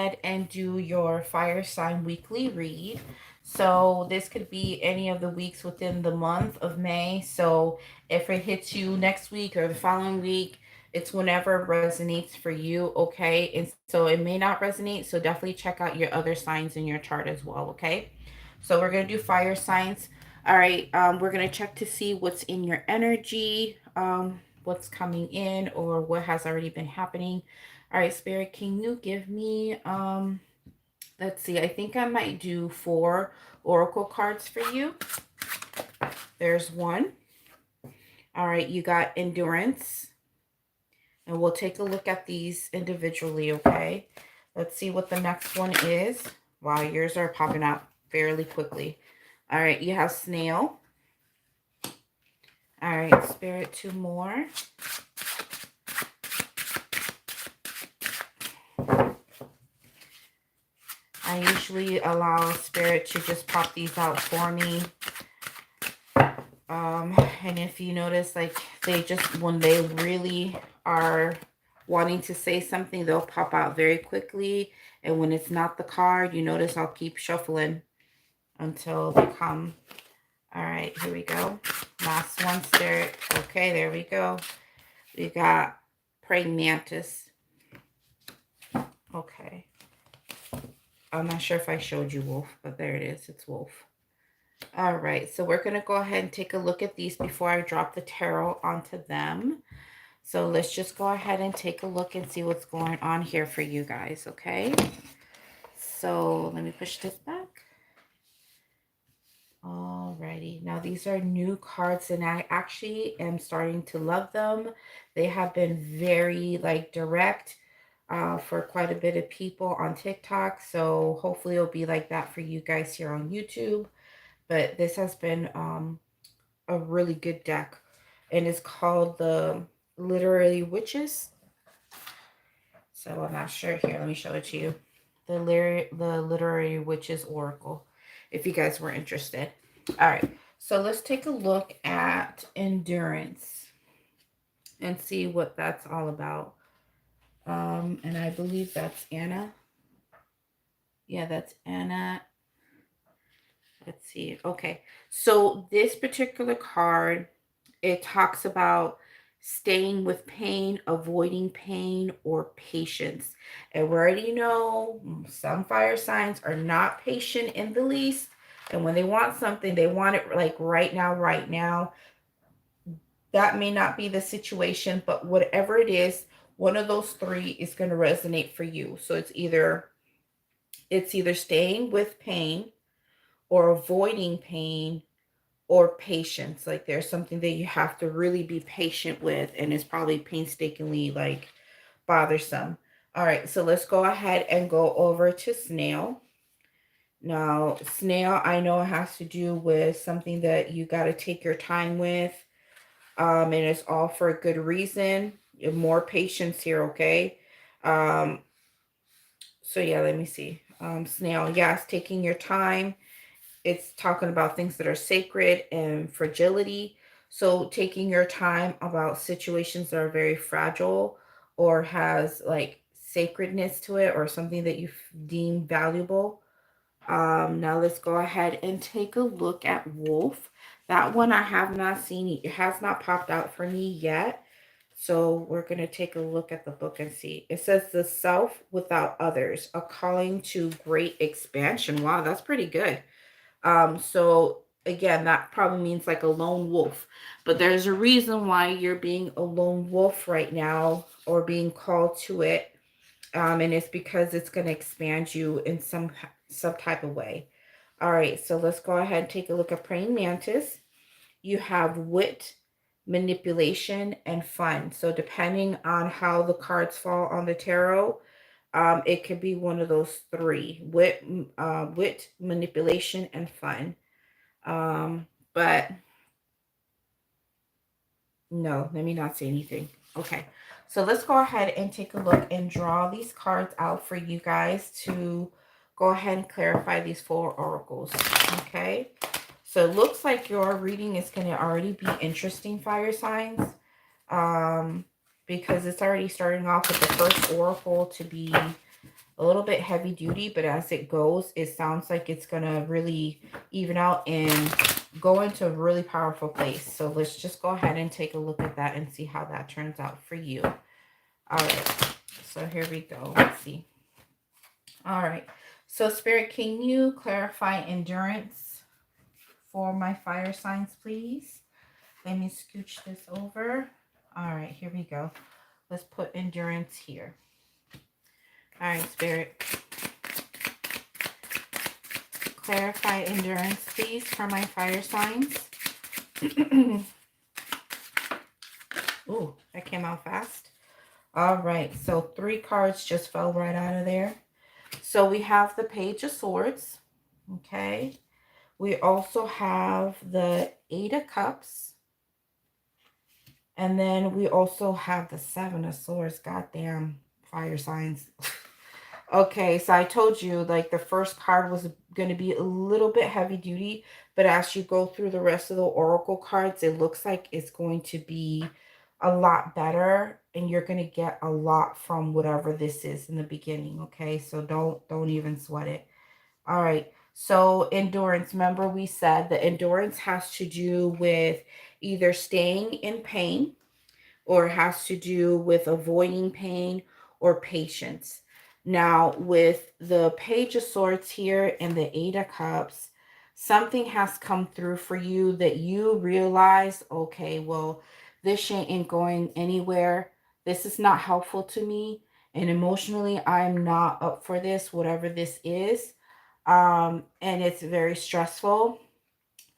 ahead and do your fire sign weekly read. So this could be any of the weeks within the month of May. So if it hits you next week or the following week, it's whenever it resonates for you, okay? And so it may not resonate, so definitely check out your other signs in your chart as well, okay? So we're going to do fire signs. All right, we're going to check to see what's in your energy, what's coming in, or what has already been happening. All right, Spirit, can you give me, let's see, I think I might do 4 oracle cards for you. There's one. All right, you got endurance. And we'll take a look at these individually, okay? Let's see what the next one is. Wow, yours are popping out fairly quickly. All right, you have snail. All right, Spirit, 2 more. I usually allow Spirit to just pop these out for me. And if you notice, like, they just, when they really are wanting to say something, they'll pop out very quickly. And when it's not the card, you notice I'll keep shuffling until they come. All right, here we go. Last one, Spirit. Okay, there we go. We got praying mantis. Okay. I'm not sure if I showed you wolf, but there it is. It's wolf. All right, so we're going to go ahead and take a look at these before I drop the tarot onto them. So let's just go ahead and take a look and see what's going on here for you guys, okay? So let me push this back. Alrighty, now these are new cards and I actually am starting to love them. They have been very like direct for quite a bit of people on TikTok. So hopefully it'll be like that for you guys here on YouTube. But this has been a really good deck and it's called the Literary Witches. So I'm not sure here. Let me show it to you. The Literary Witches Oracle, if you guys were interested. All right, so let's take a look at endurance and see what that's all about. And I believe that's Anna. Yeah, that's Anna. Let's see. Okay, so this particular card, it talks about staying with pain, avoiding pain, or patience. And we already know some fire signs are not patient in the least. And when they want something, they want it like right now, right now. That may not be the situation, but whatever it is, one of those 3 is going to resonate for you. So it's either staying with pain or avoiding pain or patience. Like there's something that you have to really be patient with and it's probably painstakingly like bothersome. All right, so let's go ahead and go over to snail. Now, snail, I know it has to do with something that you got to take your time with. And it's all for a good reason. More patience here, okay? So yeah, let me see. Snail, yes, taking your time. It's talking about things that are sacred and fragility. So taking your time about situations that are very fragile or has like sacredness to it or something that you deem valuable. Now let's go ahead and take a look at wolf. That one I have not seen. It has not popped out for me yet. So we're going to take a look at the book and see. It says the self without others, a calling to great expansion. Wow, that's pretty good. So again, that probably means like a lone wolf, but there's a reason why you're being a lone wolf right now or being called to it. And it's because it's going to expand you in some type of way. All right, so let's go ahead and take a look at praying mantis. You have wit, manipulation, and fun. So depending on how the cards fall on the tarot, it could be one of those 3: wit, manipulation, and fun. But no, let me not say anything. Okay, so let's go ahead and take a look and draw these cards out for you guys to go ahead and clarify these 4 oracles. Okay, so it looks like your reading is going to already be interesting, fire signs, because it's already starting off with the first oracle to be a little bit heavy duty, but as it goes, it sounds like it's going to really even out and go into a really powerful place. So let's just go ahead and take a look at that and see how that turns out for you. All right. So here we go. Let's see. All right. So Spirit, can you clarify endurance for my fire signs, please? Let me scooch this over. All right, here we go. Let's put endurance here. All right, Spirit. Clarify endurance, please, for my fire signs. Ooh, that came out fast. All right, so 3 cards just fell right out of there. So we have the Page of Swords, okay? We also have the 8 of Cups. And then we also have the 7 of Swords. Goddamn, fire signs. Okay, so I told you, like, the first card was going to be a little bit heavy duty, but as you go through the rest of the oracle cards, it looks like it's going to be a lot better, and you're going to get a lot from whatever this is in the beginning, okay? So don't even sweat it. All right. So endurance, remember we said that endurance has to do with either staying in pain, or has to do with avoiding pain or patience. Now, with the Page of Swords here and the 8 of Cups, something has come through for you that you realize, okay, well, this shit ain't going anywhere. This is not helpful to me. And emotionally, I'm not up for this, whatever this is. And it's very stressful.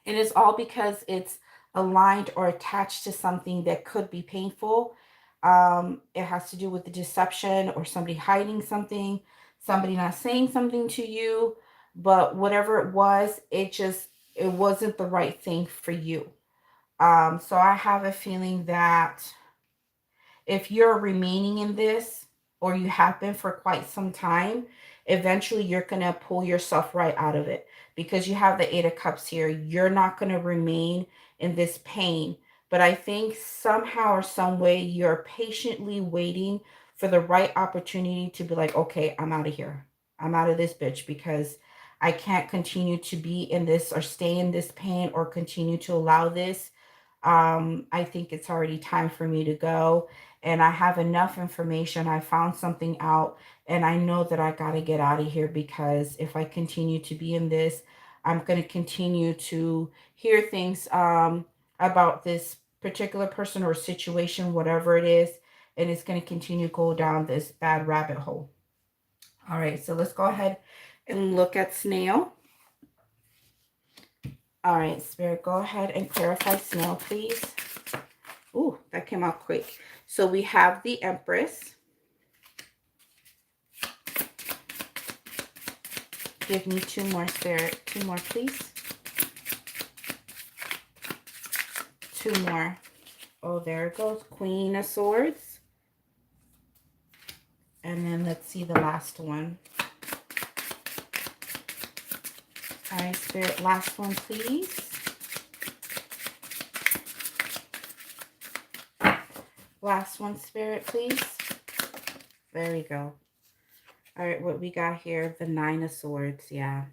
And it's all because it's aligned or attached to something that could be painful. It has to do with the deception or somebody hiding something, somebody not saying something to you, but whatever it was, it wasn't the right thing for you. So I have a feeling that if you're remaining in this, or you have been for quite some time, eventually you're going to pull yourself right out of it, because you have the 8 of Cups here. You're not going to remain in this pain. But I think somehow or some way you're patiently waiting for the right opportunity to be like, okay, I'm out of here. I'm out of this bitch, because I can't continue to be in this or stay in this pain or continue to allow this. I think it's already time for me to go, and I have enough information. I found something out, and I know that I got to get out of here, because if I continue to be in this, I'm going to continue to hear things about this particular person or situation, whatever it is, and it's going to continue to go down this bad rabbit hole. All right, so let's go ahead and look at Snail. All right, Spirit, go ahead and clarify Snail, please. Ooh, that came out quick. So we have the Empress. Give me 2 more, Spirit. 2 more, please. 2 more. Oh, there it goes. Queen of Swords. And then let's see the last one. All right, Spirit, last one, please. Last one, Spirit, please. There we go. All right, what we got here, the 9 of Swords, yeah.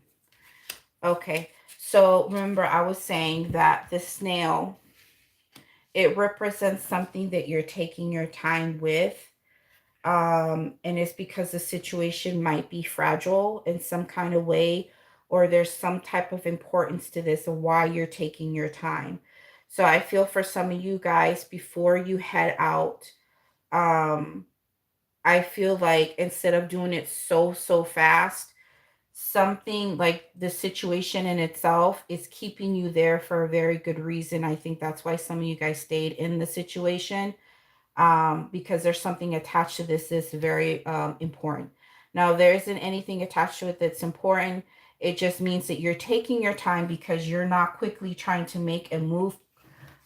Okay, so remember I was saying that the snail, it represents something that you're taking your time with. And it's because the situation might be fragile in some kind of way, or there's some type of importance to this and why you're taking your time. So I feel for some of you guys, before you head out, I feel like instead of doing it so fast, something like the situation in itself is keeping you there for a very good reason. I think that's why some of you guys stayed in the situation, because there's something attached to this that's very important. Now, there isn't anything attached to it that's important. It just means that you're taking your time because you're not quickly trying to make a move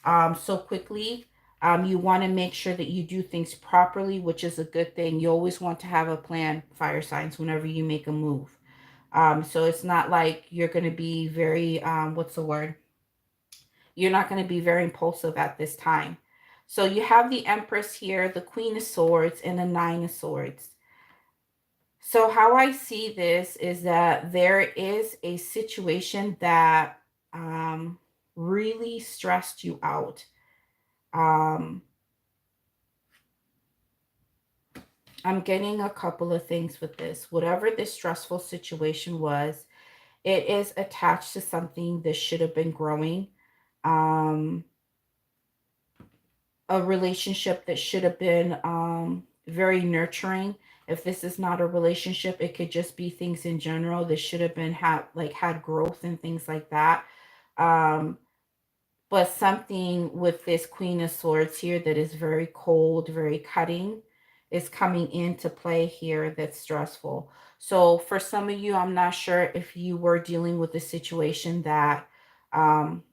so quickly. You want to make sure that you do things properly, which is a good thing. You always want to have a plan, fire signs, whenever you make a move. So it's not like you're going to be very, what's the word? You're not going to be very impulsive at this time. So you have the Empress here, the Queen of Swords, and the 9 of Swords. So how I see this is that there is a situation that really stressed you out. Um, I'm getting a couple of things with this. Whatever this stressful situation was, it is attached to something that should have been growing. Um, a relationship that should have been very nurturing. If this is not a relationship, it could just be things in general that should have been had growth and things like that. Um, but something with this Queen of Swords here that is very cold, very cutting, is coming into play here that's stressful. So for some of you, I'm not sure if you were dealing with a situation that um,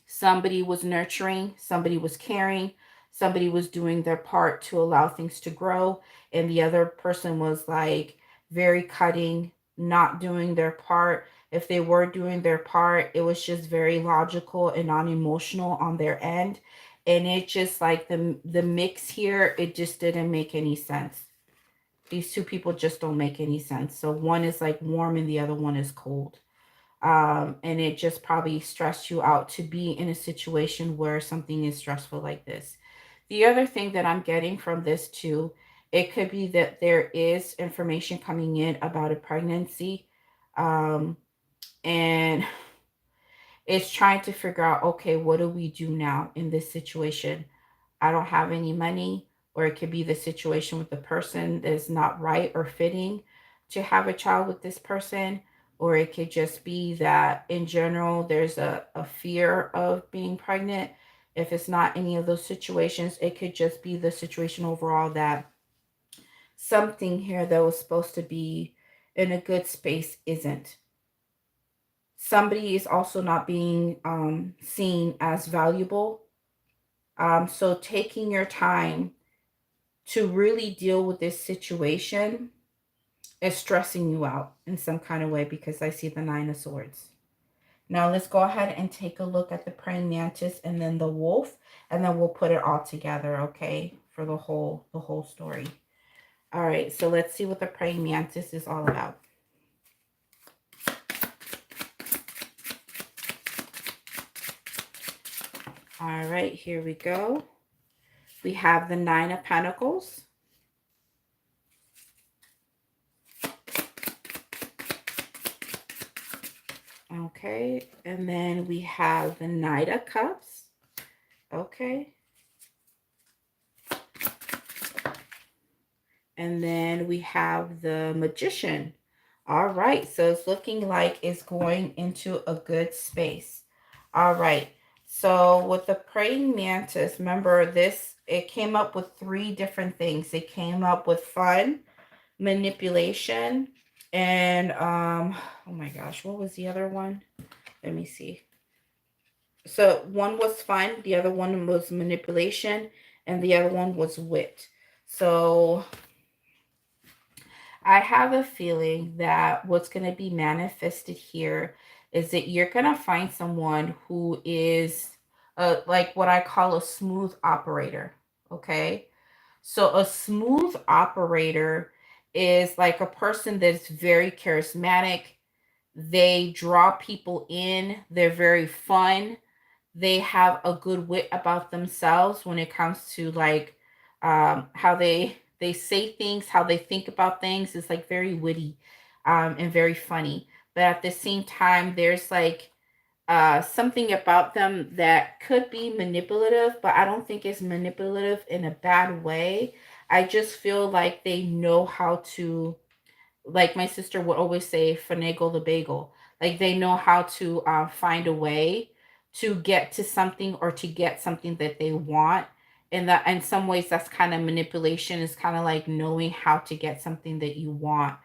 somebody was nurturing, somebody was caring, somebody was doing their part to allow things to grow, and the other person was like very cutting, not doing their part. If they were doing their part, it was just very logical and non-emotional on their end. And it just like the mix here, it just didn't make any sense. These two people just don't make any sense. So one is like warm and the other one is cold. And it just probably stressed you out to be in a situation where something is stressful like this. The other thing that I'm getting from this too, it could be that there is information coming in about a pregnancy, um, and it's trying to figure out, okay, what do we do now in this situation? I don't have any money, or it could be the situation with the person that is not right or fitting to have a child with this person, or it could just be that in general there's a fear of being pregnant. If it's not any of those situations, it could just be the situation overall that something here that was supposed to be in a good space isn't. Somebody is also not being seen as valuable. So taking your time to really deal with this situation is stressing you out in some kind of way, because I see the Nine of Swords. Now let's go ahead and take a look at the praying mantis and then the wolf, and then we'll put it all together, okay, for the whole story. All right, so let's see what the praying mantis is all about. All right, here we go. We have the Nine of Pentacles. Okay, and then we have the Knight of Cups. Okay. And then we have the Magician. All right, so it's looking like it's going into a good space. All right, so with the praying mantis, remember this, it came up with three different things. It came up with fun, manipulation, and oh my gosh, what was the other one? Let me see. So one was fun, the other one was manipulation, and the other one was wit. So I have a feeling that what's going to be manifested here is that you're going to find someone who is like what I call a smooth operator. Okay. So a smooth operator is like a person that's very charismatic. They draw people in. They're very fun. They have a good wit about themselves when it comes to like how they say things, how they think about things is like very witty and very funny. But at the same time, there's like something about them that could be manipulative, but I don't think it's manipulative in a bad way. I just feel like they know how to, like my sister would always say, finagle the bagel. Like they know how to find a way to get to something or to get something that they want. And that in some ways that's kind of manipulation, is kind of like knowing how to get something that you want.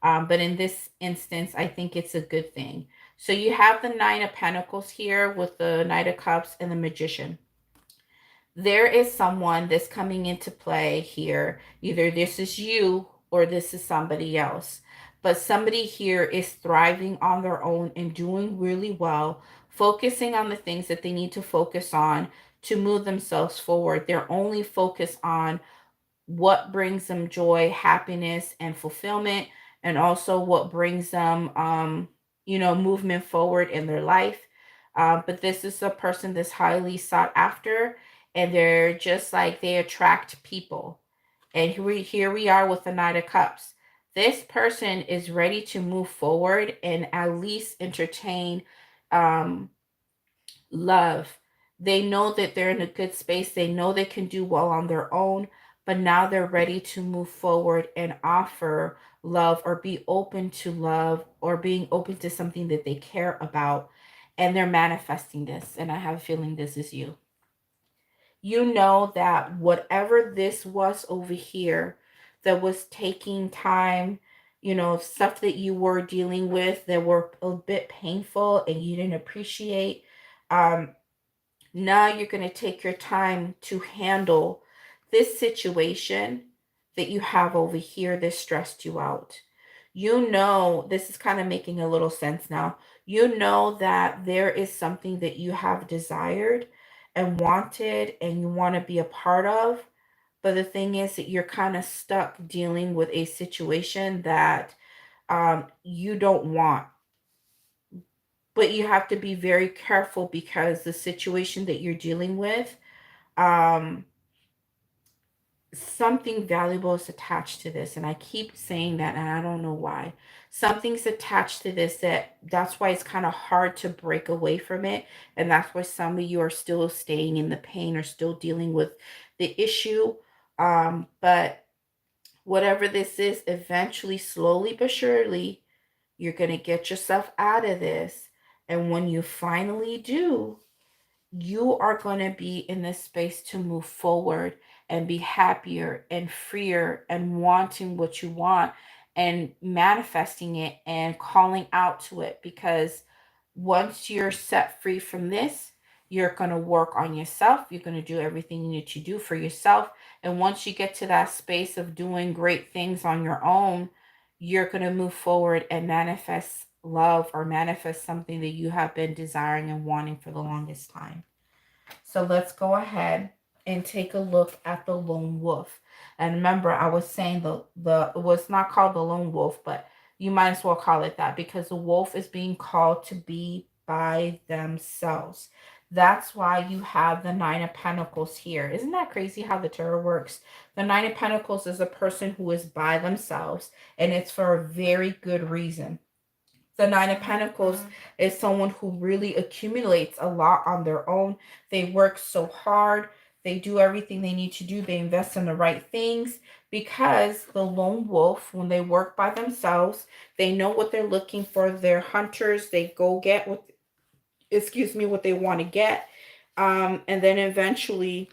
But in this instance, I think it's a good thing. So you have the Nine of Pentacles here with the Knight of Cups and the Magician. There is someone that's coming into play here. Either this is you or this is somebody else. But somebody here is thriving on their own and doing really well, focusing on the things that they need to focus on to move themselves forward. They're only focused on what brings them joy, happiness, and fulfillment, and also what brings them, movement forward in their life. But this is a person that's highly sought after, and they're just like they attract people. And here we are with the Knight of Cups. This person is ready to move forward and at least entertain um, love. They know that they're in a good space. They know they can do well on their own, but now they're ready to move forward and offer love or be open to love or being open to something that they care about. And they're manifesting this. And I have a feeling this is you. You know that whatever this was over here that was taking time, stuff that you were dealing with that were a bit painful and you didn't appreciate, um, now you're going to take your time to handle this situation that you have over here that stressed you out. This is kind of making a little sense now. You know that there is something that you have desired and wanted and you want to be a part of. But the thing is that you're kind of stuck dealing with a situation that you don't want. But you have to be very careful because the situation that you're dealing with, um, something valuable is attached to this. And I keep saying that, and I don't know why. Something's attached to this that's why it's kind of hard to break away from it. And that's why some of you are still staying in the pain or still dealing with the issue. But whatever this is, eventually, slowly but surely, you're going to get yourself out of this. And when you finally do, you are going to be in this space to move forward and be happier and freer and wanting what you want and manifesting it and calling out to it. Because once you're set free from this, you're going to work on yourself. You're going to do everything you need to do for yourself. And once you get to that space of doing great things on your own, you're going to move forward and manifest love or manifest something that you have been desiring and wanting for the longest time. So let's go ahead and take a look at the lone wolf. And remember, I was saying the it was not called the lone wolf, but you might as well call it that because the wolf is being called to be by themselves. That's why you have the Nine of Pentacles here. Isn't that crazy how the tarot works? The Nine of Pentacles is a person who is by themselves, and it's for a very good reason. The Nine of Pentacles is someone who really accumulates a lot on their own. They work so hard. They do everything they need to do. They invest in the right things because the lone wolf, when they work by themselves, they know what they're looking for. They're hunters. They go get what they want to get. And then eventually,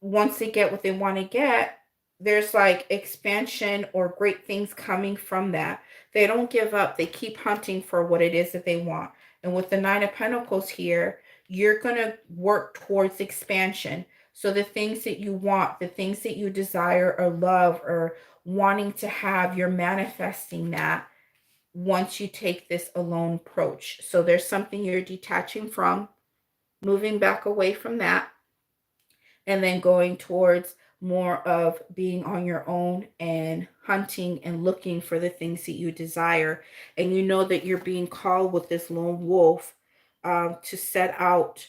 once they get what they want to get, there's like expansion or great things coming from that. They don't give up. They keep hunting for what it is that they want. And with the Nine of Pentacles here, you're going to work towards expansion. So the things that you want, the things that you desire or love or wanting to have, you're manifesting that once you take this alone approach. So there's something you're detaching from, moving back away from that, and then going towards more of being on your own and hunting and looking for the things that you desire. And you know that you're being called with this lone wolf to set out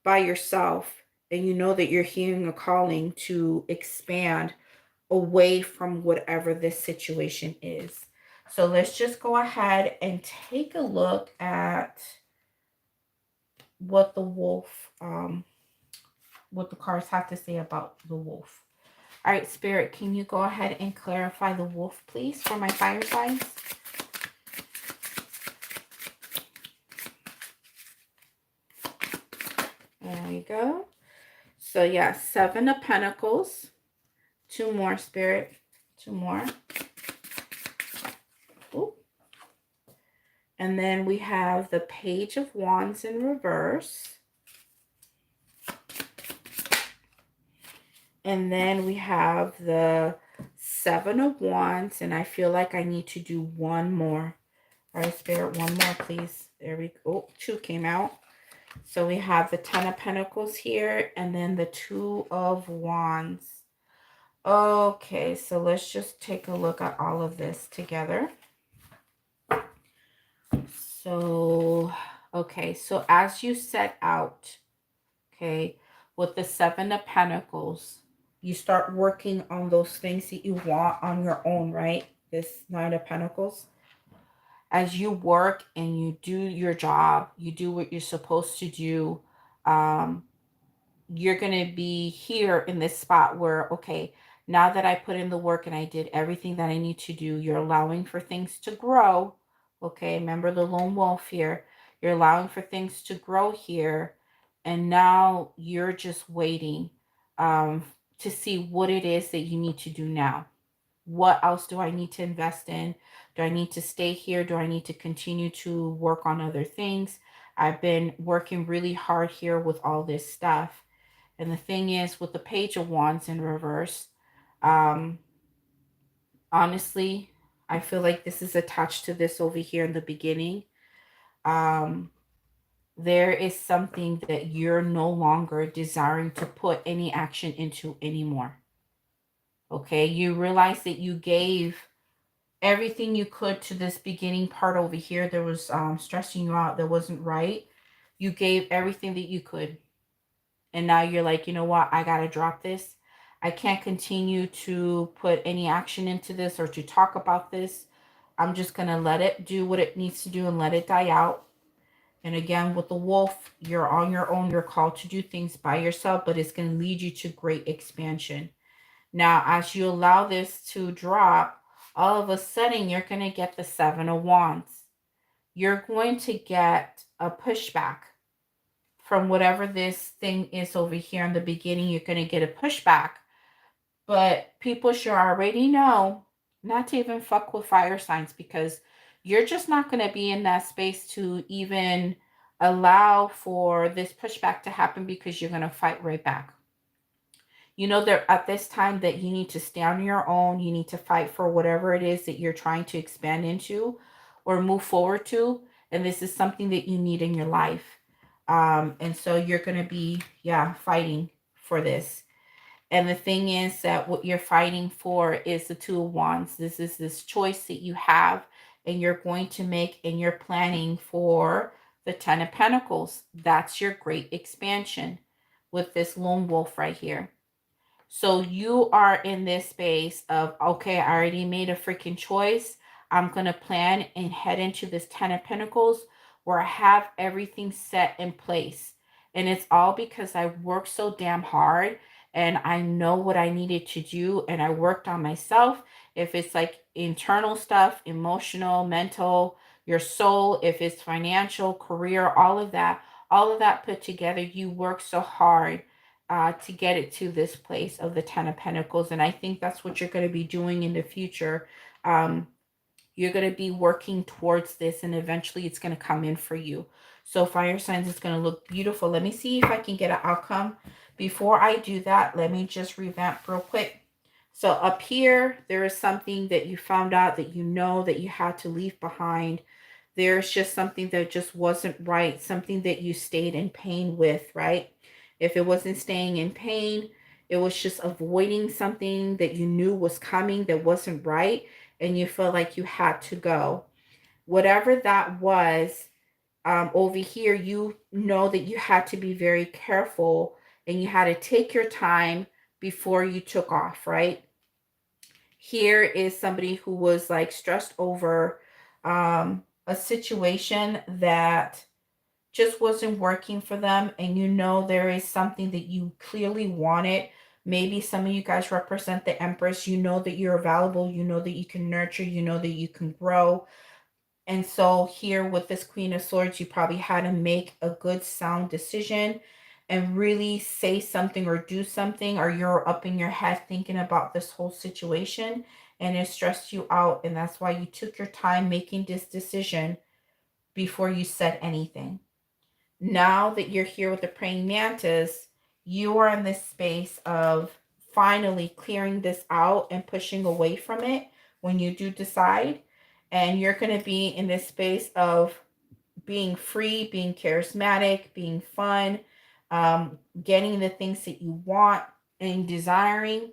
by yourself. And you know that you're hearing a calling to expand away from whatever this situation is. So let's just go ahead and take a look at what the wolf, what the cards have to say about the wolf. All right, Spirit, can you go ahead and clarify the wolf, please, for my fire signs? There you go. So, yeah, Seven of Pentacles. Two more, Spirit. Two more. Ooh. And then we have the Page of Wands in reverse. And then we have the Seven of Wands, and I feel like I need to do one more. All right, Spirit, one more, please. There we go. Oh, two came out. So we have the Ten of Pentacles here, and then the Two of Wands. Okay, so let's just take a look at all of this together. So, okay, so as you set out, okay, with the Seven of Pentacles, you start working on those things that you want on your own, right? This Nine of Pentacles. As you work and you do your job, you do what you're supposed to do, um, you're going to be here in this spot where, okay, now that I put in the work and I did everything that I need to do, you're allowing for things to grow. Okay, remember the lone wolf here. You're allowing for things to grow here. And now you're just waiting um, to see what it is that you need to do now. What else do I need to invest in? Do I need to stay here? Do I need to continue to work on other things? I've been working really hard here with all this stuff. And the thing is, with the Page of Wands in reverse, um, honestly, I feel like this is attached to this over here in the beginning. Um, there is something that you're no longer desiring to put any action into anymore. Okay, you realize that you gave everything you could to this beginning part over here that was stressing you out, that wasn't right. You gave everything that you could. And now you're like, you know what? I got to drop this. I can't continue to put any action into this or to talk about this. I'm just going to let it do what it needs to do and let it die out. And again, with the wolf, you're on your own. You're called to do things by yourself, but it's going to lead you to great expansion. Now, as you allow this to drop, all of a sudden, you're going to get the Seven of Wands. You're going to get a pushback from whatever this thing is over here in the beginning. You're going to get a pushback. But people should already know not to even fuck with fire signs, because you're just not going to be in that space to even allow for this pushback to happen, because you're going to fight right back. You know that at this time that you need to stay on your own. You need to fight for whatever it is that you're trying to expand into or move forward to. And this is something that you need in your life. And so you're going to be, fighting for this. And the thing is that what you're fighting for is the Two of Wands. This is this choice that you have and you're going to make, and you're planning for the Ten of Pentacles. That's your great expansion with this lone wolf right here. So you are in this space of, okay, I already made a freaking choice. I'm going to plan and head into this Ten of Pentacles where I have everything set in place. And it's all because I worked so damn hard and I know what I needed to do, and I worked on myself. If it's like internal stuff, emotional, mental, your soul, if it's financial, career, all of that put together, you work so hard to get it to this place of the Ten of Pentacles. And I think that's what you're going to be doing in the future. Um, you're going to be working towards this, and eventually it's going to come in for you. So fire signs, it's going to look beautiful. Let me see if I can get an outcome. Before I do that, let me just revamp real quick. So up here, there is something that you found out that you know that you had to leave behind. There's just something that just wasn't right, something that you stayed in pain with, right? If it wasn't staying in pain, it was just avoiding something that you knew was coming that wasn't right, and you felt like you had to go. Whatever that was, over here, you know that you had to be very careful and you had to take your time before you took off, right? Here is somebody who was like stressed over a situation that just wasn't working for them, and you know there is something that you clearly wanted. Maybe some of you guys represent the Empress. You know that you're valuable, you know that you can nurture, you know that you can grow. And so here with this Queen of Swords, you probably had to make a good sound decision and really say something or do something, or you're up in your head thinking about this whole situation and it stressed you out, and that's why you took your time making this decision before you said anything. Now that you're here with the praying mantis, you are in this space of finally clearing this out and pushing away from it when you do decide. And you're going to be in this space of being free, being charismatic, being fun, getting the things that you want and desiring.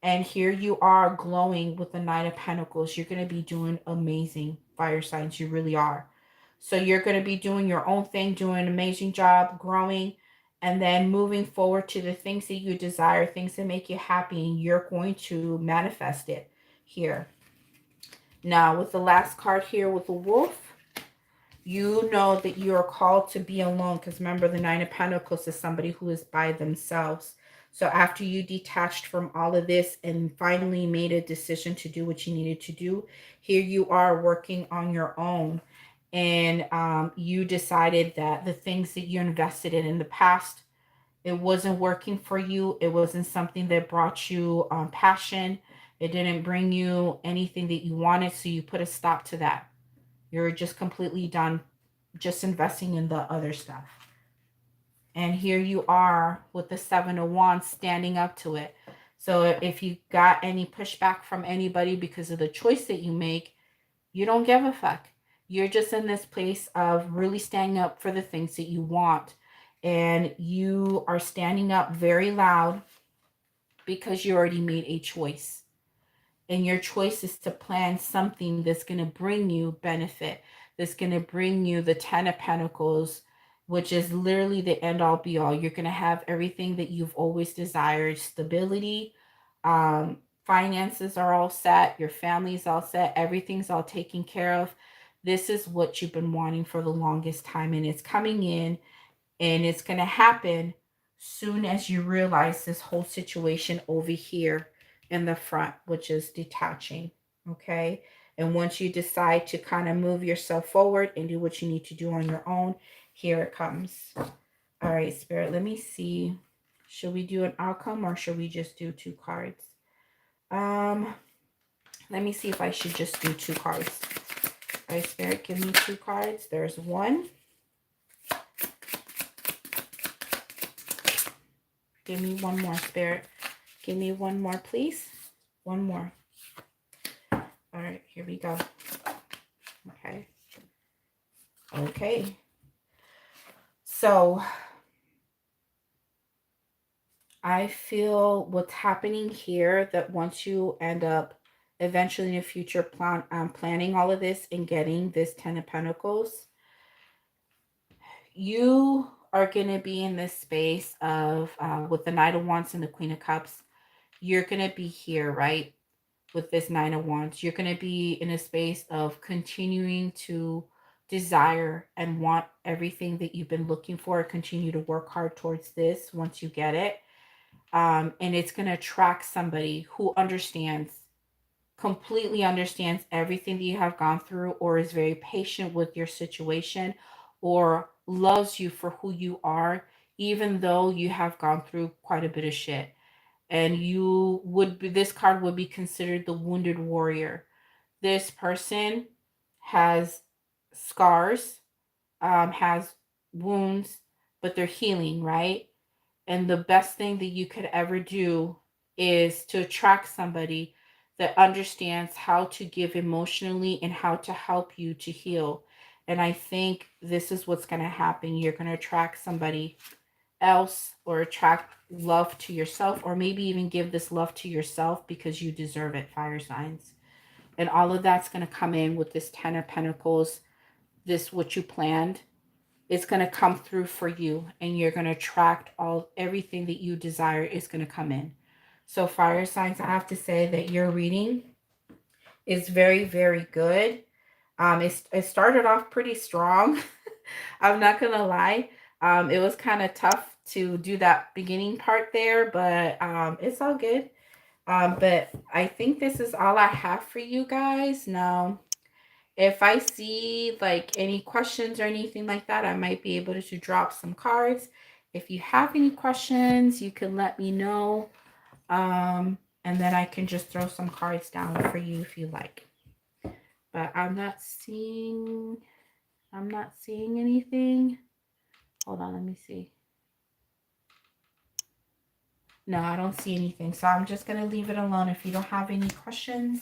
And here you are glowing with the Nine of Pentacles. You're going to be doing amazing, fire signs. You really are. So you're going to be doing your own thing, doing an amazing job, growing, and then moving forward to the things that you desire, things that make you happy, and you're going to manifest it here. Now, with the last card here with the wolf, you know that you are called to be alone, because remember, the Nine of Pentacles is somebody who is by themselves. So after you detached from all of this and finally made a decision to do what you needed to do, here you are working on your own. And you decided that the things that you invested in the past, it wasn't working for you. It wasn't something that brought you passion. It didn't bring you anything that you wanted. So you put a stop to that. You're just completely done just investing in the other stuff. And here you are with the Seven of Wands standing up to it. So if you got any pushback from anybody because of the choice that you make, you don't give a fuck. You're just in this place of really standing up for the things that you want. And you are standing up very loud because you already made a choice. And your choice is to plan something that's going to bring you benefit, that's going to bring you the Ten of Pentacles, which is literally the end all be all. You're going to have everything that you've always desired, stability, finances are all set, your family's all set, everything's all taken care of. This is what you've been wanting for the longest time, and it's coming in, and it's going to happen soon as you realize this whole situation over here in the front, which is detaching. Okay. And once you decide to kind of move yourself forward and do what you need to do on your own, here it comes. All right, Spirit, let me see. Should we do an outcome or should we just do 2 cards? Let me see if I should just do 2 cards. All right, Spirit, give me 2 cards. There's 1. Give me 1 more, Spirit. Give me 1 more, please. 1 more. All right, here we go. Okay. Okay. So I feel what's happening here, that once you end up eventually in the future planning all of this and getting this Ten of Pentacles, you are going to be in this space of, with the Knight of Wands and the Queen of Cups, you're going to be here, right? With this Nine of Wands, you're going to be in a space of continuing to desire and want everything that you've been looking for. Continue to work hard towards this once you get it. And it's going to attract somebody who completely understands everything that you have gone through, or is very patient with your situation, or loves you for who you are, even though you have gone through quite a bit of shit. And this card would be considered the wounded warrior. This person has scars, has wounds, but they're healing, right? And the best thing that you could ever do is to attract somebody that understands how to give emotionally and how to help you to heal. And I think this is what's going to happen. You're going to attract somebody else, or attract love to yourself, or maybe even give this love to yourself because you deserve it, fire signs. And all of that's going to come in with this Ten of Pentacles. This, what you planned, it's going to come through for you, and you're going to attract everything that you desire is going to come in. So fire signs, I have to say that your reading is very, very good. It started off pretty strong. I'm not going to lie. It was kind of tough to do that beginning part there, but it's all good. But I think this is all I have for you guys. Now, if I see like any questions or anything like that, I might be able to drop some cards. If you have any questions, you can let me know. And then I can just throw some cards down for you if you like. But I'm not seeing anything. Hold on, let me see. No, I don't see anything. So I'm just going to leave it alone. If you don't have any questions,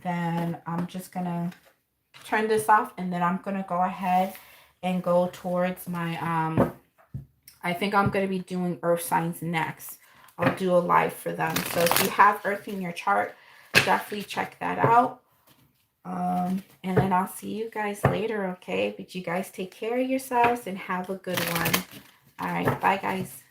then I'm just going to turn this off, and then I'm going to go ahead and go towards my, I think I'm going to be doing earth signs next. I'll do a live for them. So if you have Earth in your chart, definitely check that out. And then I'll see you guys later, okay? But you guys take care of yourselves and have a good one. All right, bye guys.